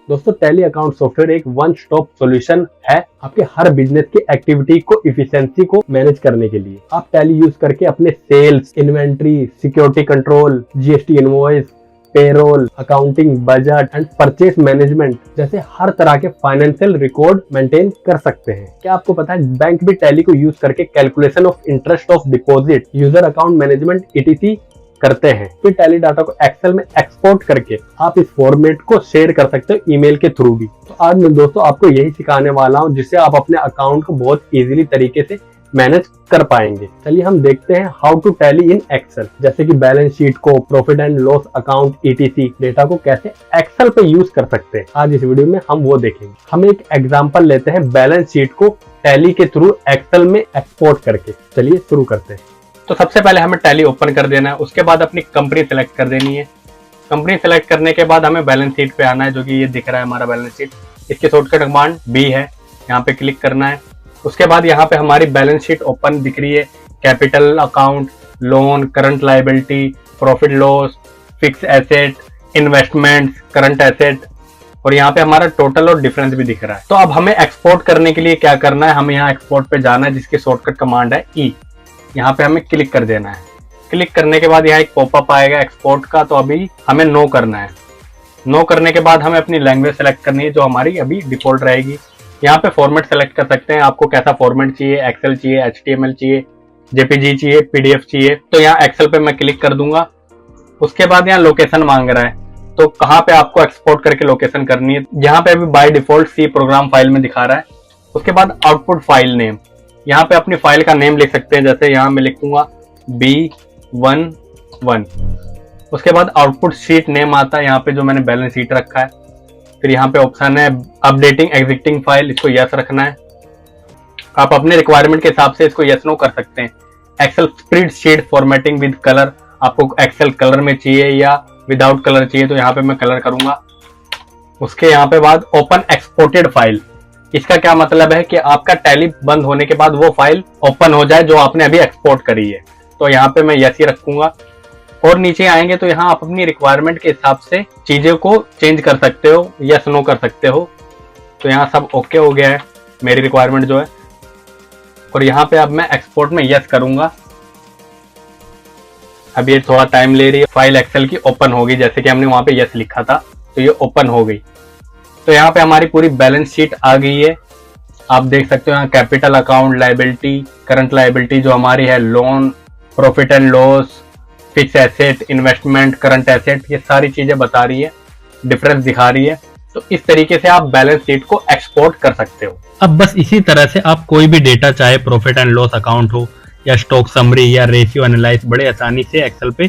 दोस्तों Tally account software एक one stop solution है आपके हर बिजनेस की एक्टिविटी को इफिशिएंसी को मैनेज करने के लिए। आप टैली यूज करके अपने sales, inventory, security control, GST invoice, payroll, accounting, budget and purchase management जैसे हर तरह के फाइनेंशियल रिकॉर्ड मेंटेन कर सकते हैं। क्या आपको पता है बैंक भी टैली को यूज करके calculation of interest of deposit, user account management ETC करते हैं। फिर टैली डाटा को एक्सेल में एक्सपोर्ट करके आप इस फॉर्मेट को शेयर कर सकते हो ईमेल के थ्रू भी। तो आज मैं दोस्तों आपको यही सिखाने वाला हूं जिससे आप अपने अकाउंट को बहुत इजीली तरीके से मैनेज कर पाएंगे। चलिए हम देखते हैं how to Tally in Excel, जैसे कि बैलेंस शीट को, profit and loss account, ETC data को कैसे एक्सेल पे यूज कर सकते हैं। आज इस वीडियो में हम वो देखेंगे। हम एक एग्जांपल लेते हैं बैलेंस शीट को टैली के थ्रू एक्सेल में एक्सपोर्ट करके। चलिए शुरू करते हैं। तो सबसे पहले हमें टैली ओपन कर देना है, उसके बाद अपनी कंपनी सेलेक्ट कर देनी है। कंपनी सेलेक्ट करने के बाद हमें बैलेंस शीट पे आना है, जो कि ये दिख रहा है हमारा बैलेंस शीट। इसकी शॉर्टकट कमांड B है, यहाँ पे क्लिक करना है। उसके बाद यहाँ पे हमारी बैलेंस शीट ओपन दिख रही है। Capital account, loan, current liability, profit loss, fix asset, investment, current asset, और यहाँ पे हमारा टोटल और डिफरेंस भी दिख रहा है। तो अब हमें एक्सपोर्ट करने के लिए क्या करना है, हमें यहाँ एक्सपोर्ट पे जाना है, जिसकी शॉर्टकट कमांड है E। यहाँ पे हमें क्लिक कर देना है। क्लिक करने के बाद यहाँ एक पॉपअप आएगा एक्सपोर्ट का, तो अभी हमें नो करना है। नो करने के बाद हमें अपनी लैंग्वेज सेलेक्ट करनी है, जो हमारी अभी डिफॉल्ट रहेगी। यहाँ पे फॉर्मेट सेलेक्ट कर सकते हैं, आपको कैसा फॉर्मेट चाहिए, एक्सेल चाहिए, HTML चाहिए, JPG चाहिए, PDF चाहिए। तो यहाँ एक्सेल पे मैं क्लिक कर दूंगा। उसके बाद यहाँ लोकेशन मांग रहा है, तो कहाँ पे आपको एक्सपोर्ट करके लोकेशन करनी है। यहाँ पे अभी by default C program file में दिखा रहा है। उसके बाद आउटपुट फाइल नेम, यहाँ पे अपनी फाइल का नेम लिख सकते हैं, जैसे यहाँ मैं लिखूंगा B11। उसके बाद आउटपुट शीट नेम आता है, यहाँ पे जो मैंने बैलेंस शीट रखा है। फिर यहाँ पे ऑप्शन है अपडेटिंग एग्जिस्टिंग फाइल, इसको यस रखना है। आप अपने रिक्वायरमेंट के हिसाब से इसको यस नो कर सकते हैं। Excel spreadsheet formatting with colour, आपको एक्सेल कलर में चाहिए या विदाउट कलर चाहिए, तो यहाँ पे मैं कलर करूंगा। उसके यहाँ पे बाद ओपन एक्सपोर्टेड फाइल, इसका क्या मतलब है कि आपका टैली बंद होने के बाद वो फाइल ओपन हो जाए जो आपने अभी एक्सपोर्ट करी है। तो यहाँ पे मैं यस ही रखूंगा। और नीचे आएंगे तो यहाँ आप अपनी रिक्वायरमेंट के हिसाब से चीजें को चेंज कर सकते हो, यस नो कर सकते हो। तो यहाँ सब ओके हो गया है मेरी रिक्वायरमेंट जो है। और यहाँ पे अब मैं एक्सपोर्ट में यस करूंगा। अब ये थोड़ा टाइम ले रही है, फाइल एक्सेल की ओपन होगी, जैसे कि हमने वहां पे यस लिखा था, तो ये ओपन हो गई। तो यहाँ पे हमारी पूरी बैलेंस शीट आ गई है। आप देख सकते हो यहाँ capital account, liability, current liability जो हमारी है, loan, profit and loss, fix asset, investment, current asset, ये सारी चीजें बता रही है, डिफरेंस दिखा रही है। तो इस तरीके से आप बैलेंस शीट को एक्सपोर्ट कर सकते हो। अब बस इसी तरह से आप कोई भी डेटा, चाहे प्रॉफिट एंड लॉस अकाउंट हो या स्टॉक समरी या रेशियो एनालाइज, बड़े आसानी से एक्सेल पे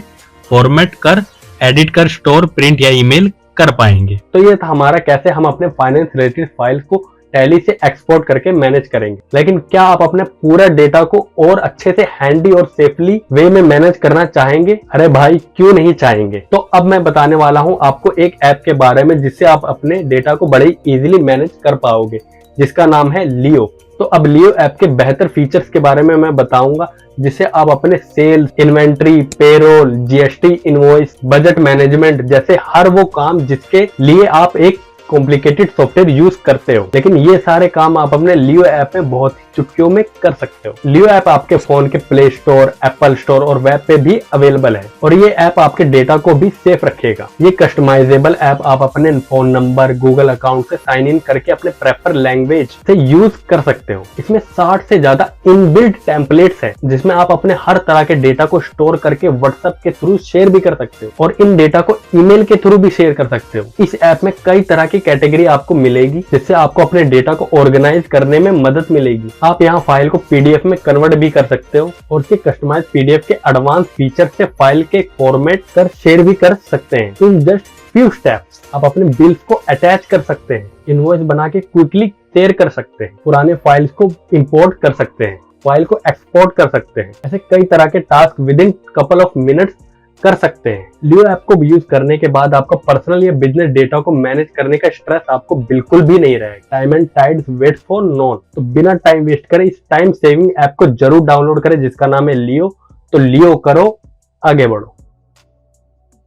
फॉर्मेट कर, एडिट कर, स्टोर, प्रिंट या ईमेल कर पाएंगे। तो ये था हमारा कैसे हम अपने फाइनेंस रिलेटेड फाइल्स को टैली से एक्सपोर्ट करके मैनेज करेंगे। लेकिन क्या आप अपने पूरा डेटा को और अच्छे से हैंडी और सेफली वे में मैनेज करना चाहेंगे? अरे भाई क्यों नहीं चाहेंगे। तो अब मैं बताने वाला हूं आपको एक ऐप के बारे में जिससे आप अपने डेटा को बड़े इजीली मैनेज कर पाओगे, जिसका नाम है लियो। तो अब लियो ऐप के बेहतर फीचर्स के बारे में मैं बताऊंगा, जिससे आप अपने sales, inventory, payroll, GST invoice, budget management जैसे हर वो काम जिसके लिए आप एक कॉम्प्लिकेटेड सॉफ्टवेयर यूज करते हो, लेकिन ये सारे काम आप अपने लियो ऐप में बहुत ही चुटकियों में कर सकते हो। लियो ऐप आपके फोन के प्ले स्टोर, एप्पल स्टोर और वेब पे भी अवेलेबल है, और ये ऐप आपके डेटा को भी सेफ रखेगा। ये कस्टमाइजेबल ऐप आप अपने फोन नंबर, गूगल अकाउंट से साइन इन करके अपने प्रेफर लैंग्वेज से यूज कर सकते हो। इसमें 60 से ज्यादा इनबिल्ट टेम्पलेट्स है, जिसमें आप अपने हर तरह के डेटा को स्टोर करके व्हाट्सएप के थ्रू शेयर भी कर सकते हो, और इन डेटा को ईमेल के थ्रू भी शेयर कर सकते हो। इस ऐप में कई तरह की कैटेगरी आपको मिलेगी, जिससे आपको अपने डेटा को ऑर्गेनाइज करने में मदद मिलेगी। आप यहाँ फाइल को PDF में कन्वर्ट भी कर सकते हो, और इसके कस्टमाइज PDF के एडवांस फीचर से फाइल के फॉर्मेट कर शेयर भी कर सकते हैं। इन जस्ट फ्यू स्टेप्स आप अपने बिल्स को अटैच कर सकते हैं, इनवॉइस बना के क्विकली शेयर कर सकते हैं, पुराने फाइल्स को इंपोर्ट कर सकते हैं, फाइल को एक्सपोर्ट कर सकते हैं। ऐसे कई तरह के task with in couple of minutes कर सकते हैं। लियो ऐप को यूज करने के बाद आपका पर्सनल या बिजनेस डेटा को मैनेज करने का स्ट्रेस आपको बिल्कुल भी नहीं रहेगा। Time and tides waits for known. तो बिना टाइम वेस्ट करे इस टाइम सेविंग ऐप को जरूर डाउनलोड करें, जिसका नाम है लियो। तो लियो करो, आगे बढ़ो।